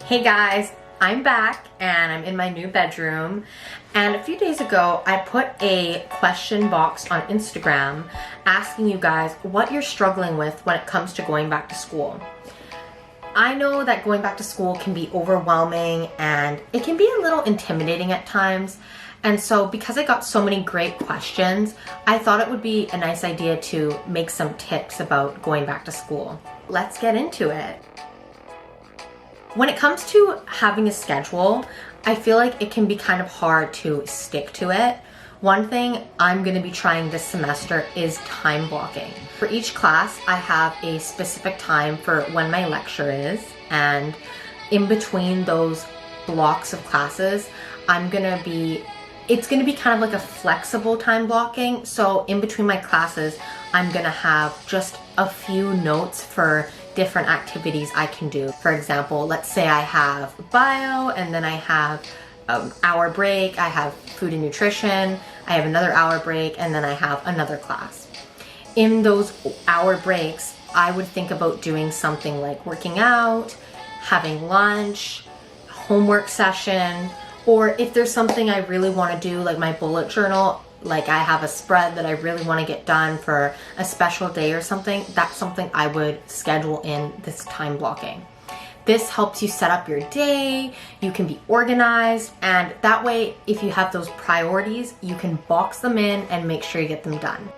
Hey guys, I'm back and I'm in my new bedroom, and a few days ago I put a question box on Instagram asking you guys what you're struggling with when it comes to going back to school. I know that going back to school can be overwhelming and it can be a little intimidating at times, and so because I got so many great questions, I thought it would be a nice idea to make some tips about going back to school. Let's get into it. When it comes to having a schedule, I feel like it can be kind of hard to stick to it. One thing I'm going to be trying this semester is time blocking. For each class, I have a specific time for when my lecture is, and in between those blocks of classes, it's going to be kind of like a flexible time blocking. So in between my classes, I'm going to have just a few notes for different activities I can do. For example, let's say I have bio and then I have an hour break, I have food and nutrition, I have another hour break, and then I have another class. In those hour breaks, I would think about doing something like working out, having lunch, homework session, or if there's something I really want to do, like my bullet journal, like I have a spread that I really want to get done for a special day or something, that's something I would schedule in this time blocking. This helps you set up your day, you can be organized, and that way if you have those priorities, you can box them in and make sure you get them done.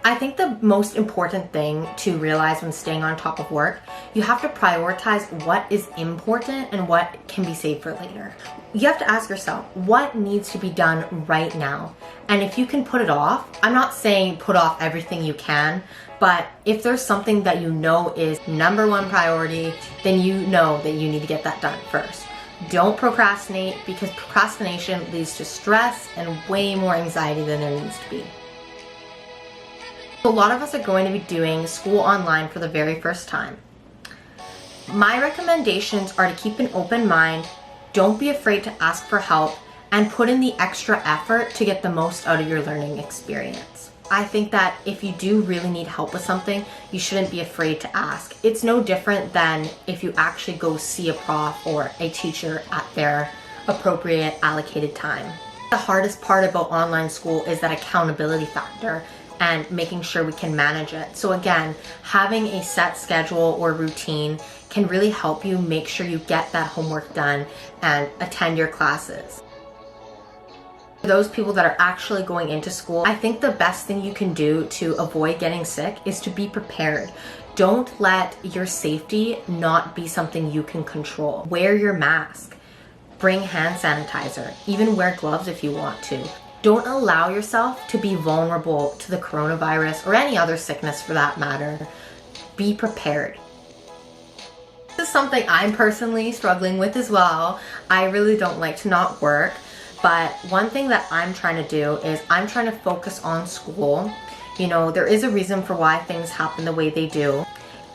I think the most important thing to realize when staying on top of work, you have to prioritize what is important and what can be saved for later. You have to ask yourself, what needs to be done right now? And if you can put it off, I'm not saying put off everything you can, but if there's something that you know is #1 priority, then you know that you need to get that done first. Don't procrastinate, because procrastination leads to stress and way more anxiety than there needs to be. A lot of us are going to be doing school online for the very first time. My recommendations are to keep an open mind, don't be afraid to ask for help, and put in the extra effort to get the most out of your learning experience. I think that if you do really need help with something, you shouldn't be afraid to ask. It's no different than if you actually go see a prof or a teacher at their appropriate allocated time. The hardest part about online school is that accountability factor and making sure we can manage it. So again, having a set schedule or routine can really help you make sure you get that homework done and attend your classes. For those people that are actually going into school, I think the best thing you can do to avoid getting sick is to be prepared. Don't let your safety not be something you can control. Wear your mask, bring hand sanitizer, even wear gloves if you want to. Don't allow yourself to be vulnerable to the coronavirus or any other sickness for that matter. Be prepared. This is something I'm personally struggling with as well. I really don't like to not work, but one thing that I'm trying to do is I'm trying to focus on school. You know, there is a reason for why things happen the way they do.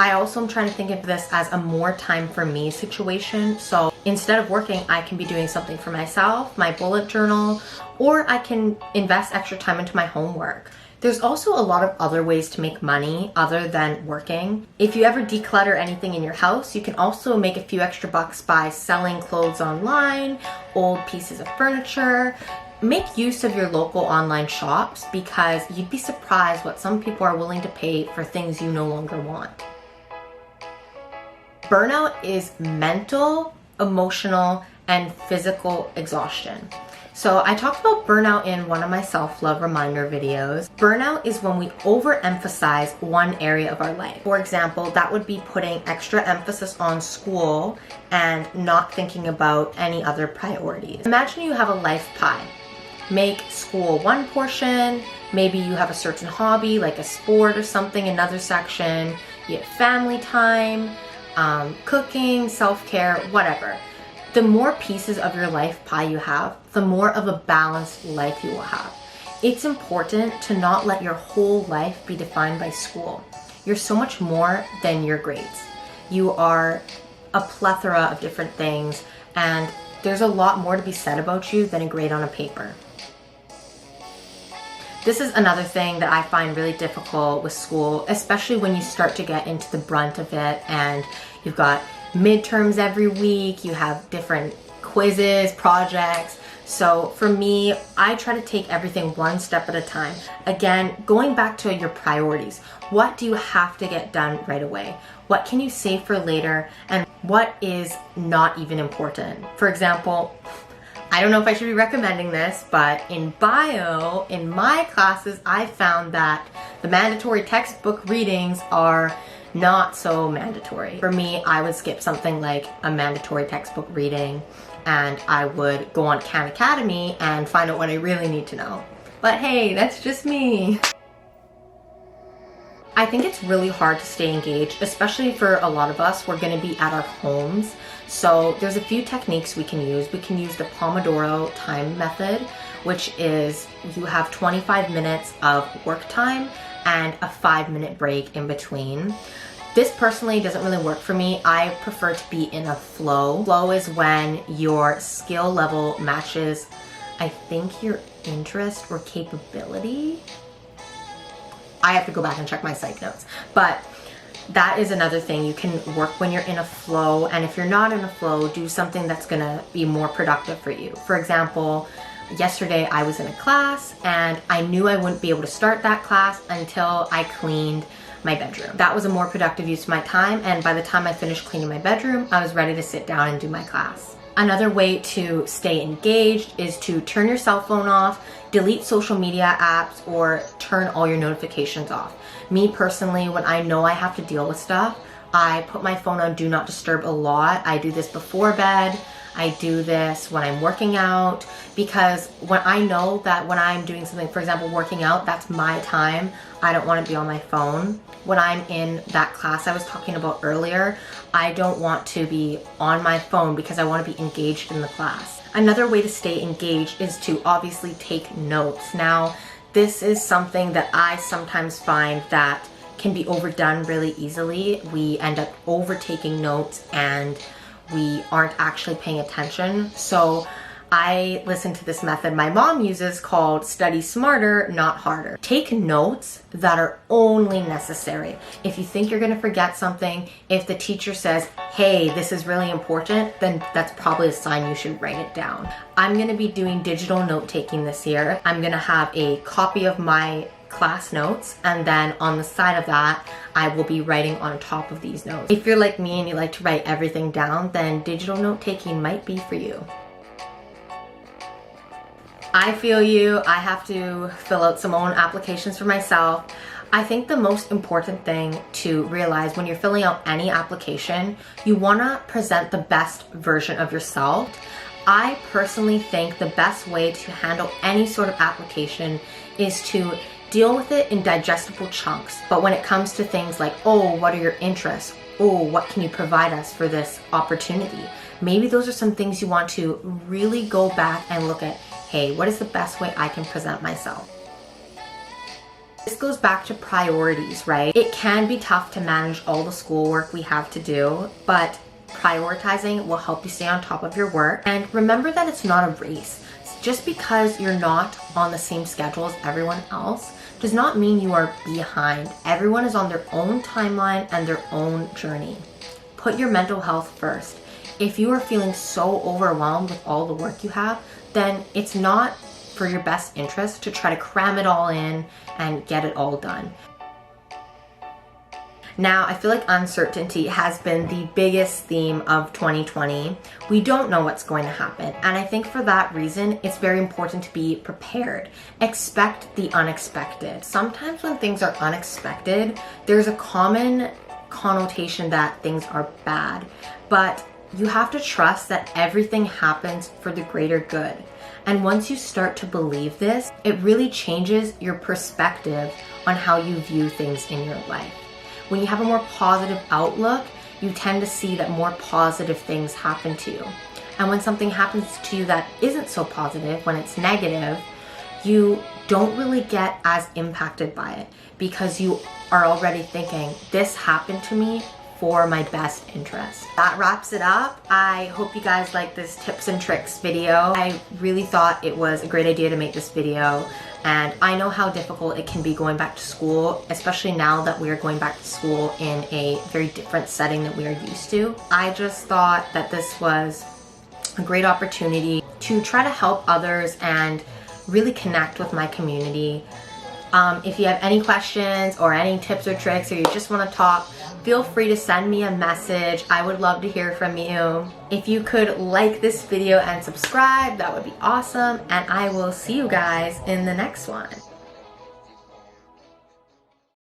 I also am trying to think of this as a more time for me situation. So instead of working, I can be doing something for myself, my bullet journal, or I can invest extra time into my homework. There's also a lot of other ways to make money other than working. If you ever declutter anything in your house, you can also make a few extra bucks by selling clothes online, old pieces of furniture. Make use of your local online shops, because you'd be surprised what some people are willing to pay for things you no longer want. Burnout is mental, emotional, and physical exhaustion. So I talked about burnout in one of my self-love reminder videos. Burnout is when we overemphasize one area of our life. For example, that would be putting extra emphasis on school and not thinking about any other priorities. Imagine you have a life pie. Make school one portion, maybe you have a certain hobby like a sport or something, another section, you have family time, cooking, self-care, whatever. The more pieces of your life pie you have, the more of a balanced life you will have. It's important to not let your whole life be defined by school. You're so much more than your grades. You are a plethora of different things, and there's a lot more to be said about you than a grade on a paper. This is another thing that I find really difficult with school, especially when you start to get into the brunt of it and you've got midterms every week, you have different quizzes, projects. So for me, I try to take everything one step at a time. Again, going back to your priorities. What do you have to get done right away? What can you save for later? And what is not even important? For example, I don't know if I should be recommending this, but in bio, in my classes, I found that the mandatory textbook readings are not so mandatory. For me, I would skip something like a mandatory textbook reading, and I would go on Khan Academy and find out what I really need to know. But hey, that's just me. I think it's really hard to stay engaged, especially for a lot of us. We're going to be at our homes. So there's a few techniques we can use. We can use the Pomodoro time method, which is you have 25 minutes of work time and a 5-minute break in between. This personally doesn't really work for me. I prefer to be in a flow. Flow is when your skill level matches, I think, your interest or capability. I have to go back and check my psych notes. But that is another thing. You can work when you're in a flow, and if you're not in a flow, do something that's gonna be more productive for you. For example, yesterday I was in a class and I knew I wouldn't be able to start that class until I cleaned my bedroom. That was a more productive use of my time, and by the time I finished cleaning my bedroom, I was ready to sit down and do my class. Another way to stay engaged is to turn your cell phone off, delete social media apps, or turn all your notifications off. Me personally, when I know I have to deal with stuff, I put my phone on Do Not Disturb a lot. I do this before bed. I do this when I'm working out, because when I know that when I'm doing something, for example, working out, that's my time. I don't want to be on my phone. When I'm in that class I was talking about earlier, I don't want to be on my phone because I want to be engaged in the class. Another way to stay engaged is to obviously take notes. Now, this is something that I sometimes find that can be overdone really easily. We end up overtaking notes and we aren't actually paying attention. So I listen to this method my mom uses called study smarter, not harder. Take notes that are only necessary. If you think you're gonna forget something, if the teacher says, hey, this is really important, then that's probably a sign you should write it down. I'm gonna be doing digital note-taking this year. I'm gonna have a copy of my class notes, and then on the side of that I will be writing on top of these notes. If you're like me and you like to write everything down, then digital note-taking might be for you. I feel you. I have to fill out some own applications for myself. I think the most important thing to realize when you're filling out any application, you want to present the best version of yourself. I personally think the best way to handle any sort of application is to deal with it in digestible chunks. But when it comes to things like, oh, what are your interests? Oh, what can you provide us for this opportunity? Maybe those are some things you want to really go back and look at, hey, what is the best way I can present myself? This goes back to priorities, right? It can be tough to manage all the schoolwork we have to do, but prioritizing will help you stay on top of your work. And remember that it's not a race. Just because you're not on the same schedule as everyone else does not mean you are behind. Everyone is on their own timeline and their own journey. Put your mental health first. If you are feeling so overwhelmed with all the work you have, then it's not for your best interest to try to cram it all in and get it all done. Now, I feel like uncertainty has been the biggest theme of 2020. We don't know what's going to happen. And I think for that reason, it's very important to be prepared. Expect the unexpected. Sometimes when things are unexpected, there's a common connotation that things are bad. But you have to trust that everything happens for the greater good. And once you start to believe this, it really changes your perspective on how you view things in your life. When you have a more positive outlook, you tend to see that more positive things happen to you. And when something happens to you that isn't so positive, when it's negative, you don't really get as impacted by it because you are already thinking, this happened to me for my best interest. That wraps it up. I hope you guys like this tips and tricks video. I really thought it was a great idea to make this video, and I know how difficult it can be going back to school, especially now that we are going back to school in a very different setting that we are used to. I just thought that this was a great opportunity to try to help others and really connect with my community. If you have any questions or any tips or tricks, or you just want to talk, feel free to send me a message. I would love to hear from you. If you could like this video and subscribe, that would be awesome. And I will see you guys in the next one.